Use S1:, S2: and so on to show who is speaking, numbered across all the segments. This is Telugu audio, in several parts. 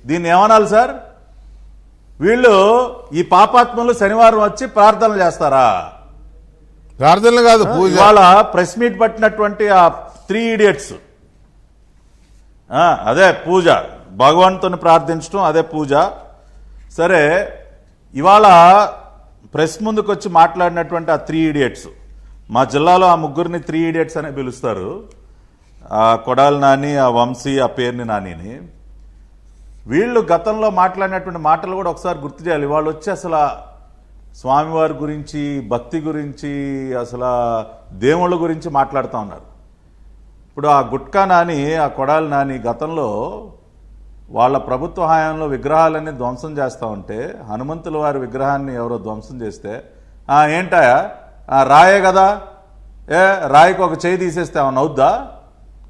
S1: దీన్ని ఏమనాలి సార్? వీళ్ళు ఈ పాపాత్మలు శనివారం వచ్చి ప్రార్థనలు చేస్తారా?
S2: ప్రార్థనలు కాదు, పూజ.
S1: ఇవాళ ప్రెస్ మీట్ పట్టినటువంటి ఆ 3 idiots అదే పూజ, భగవంతుని ప్రార్థించడం అదే పూజ. సరే, ఇవాళ ప్రెస్ ముందుకు వచ్చి మాట్లాడినటువంటి ఆ 3 idiots, మా జిల్లాలో ఆ ముగ్గురిని 3 idiots అనే పిలుస్తారు. ఆ కొడాలి నాని, ఆ వంశీ, ఆ పేరుని నానిని. వీళ్ళు గతంలో మాట్లాడినటువంటి మాటలు కూడా ఒకసారి గుర్తు చేయాలి. వాళ్ళు వచ్చి అసలు స్వామివారి గురించి, భక్తి గురించి, అసలు దేవుళ్ళ గురించి మాట్లాడుతూ ఉన్నారు. ఇప్పుడు ఆ గుట్కా నాని, ఆ కొడాలి నాని గతంలో వాళ్ళ ప్రభుత్వ హయాంలో విగ్రహాలన్నీ ధ్వంసం చేస్తూ ఉంటే, హనుమంతుల వారి విగ్రహాన్ని ఎవరో ధ్వంసం చేస్తే, ఏంటాయా రాయే కదా, రాయికి ఒక చేయి తీసేస్తే ఏమన్నా అవుద్దా?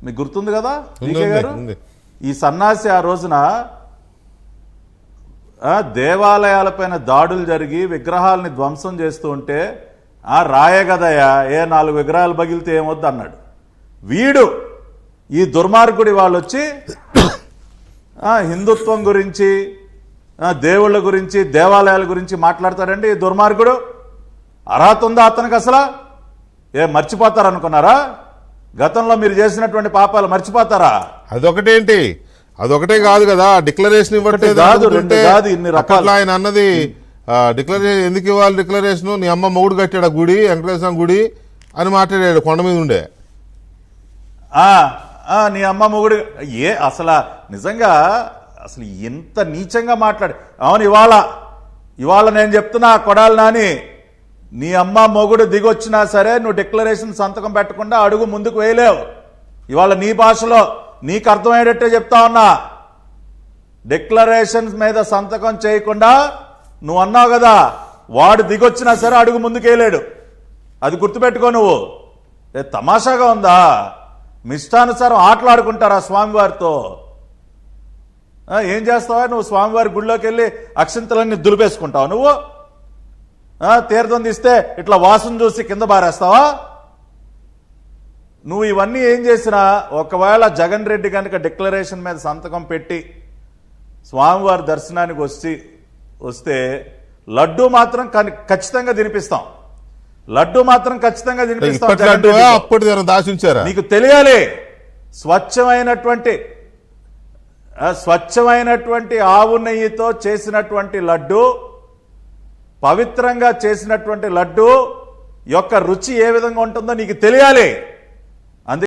S1: మీకు గుర్తుంది కదా వికే గారు? ఈ సన్నాసి ఆ రోజున దేవాలయాలపైన దాడులు జరిగి విగ్రహాలని ధ్వంసం చేస్తూ ఉంటే రాయే కదయా, 4 విగ్రహాలు పగిలితే ఏమొద్దు అన్నాడు. వీడు ఈ దుర్మార్గుడి వాళ్ళు వచ్చి హిందుత్వం గురించి, దేవుళ్ళ గురించి, దేవాలయాల గురించి మాట్లాడతాడండి ఈ దుర్మార్గుడు. అర్హత ఉందా అతనికి అసలు? మర్చిపోతారనుకున్నారా? గతంలో మీరు చేసినటువంటి పాపాలు మర్చిపోతారా?
S2: అదొకటేంటి, అదొకటే కాదు కదా, డిక్లరేషన్ ఇవ్వట్లేదు. ఆయన అన్నది డిక్లరేషన్ ఎందుకు ఇవ్వాలి, డిక్లరేషన్ నీ అమ్మ మొగుడు కట్టాడు గుడి, వెంకటేశ్వర గుడి అని మాట్లాడాడు కొండ మీద ఉండే.
S1: నీ అమ్మ మొగుడు అసలు నిజంగా అసలు ఎంత నీచంగా మాట్లాడు. అవును, ఇవాళ నేను చెప్తున్నా కొడాలి నాని, నీ అమ్మ మొగుడు దిగొచ్చినా సరే నువ్వు డిక్లరేషన్ సంతకం పెట్టకుండా అడుగు ముందుకు వేయలేవు. ఇవాళ నీ భాషలో నీకు అర్థమయ్యేటట్టే చెప్తా ఉన్నా. డిక్లరేషన్ మీద సంతకం చేయకుండా నువ్వు అన్నావు కదా, వాడు దిగొచ్చినా సరే అడుగు ముందుకు వేయలేడు. అది గుర్తుపెట్టుకో. నువ్వు తమాషాగా ఉందా? మిష్టానుసారం ఆటలాడుకుంటారా స్వామివారితో? ఏం చేస్తావా నువ్వు? స్వామివారి గుడిలోకి వెళ్ళి అక్షంతలన్నీ దులిపేసుకుంటావు నువ్వు? తీర్థం తీస్తే ఇట్లా వాసన చూసి కింద బారేస్తావా నువ్వు? ఇవన్నీ ఏం చేసినా, ఒకవేళ జగన్ రెడ్డి కనుక డిక్లరేషన్ మీద సంతకం పెట్టి స్వామివారి దర్శనానికి వస్తే లడ్డూ మాత్రం ఖచ్చితంగా తినిపిస్తాం. లడ్డూ మాత్రం ఖచ్చితంగా తినిపిస్తాం. నీకు తెలియాలి, స్వచ్ఛమైనటువంటి ఆవు నెయ్యితో చేసినటువంటి లడ్డు, పవిత్రంగా చేసినటువంటి లడ్డు యొక్క రుచి ఏ విధంగా ఉంటుందో నీకు తెలియాలి.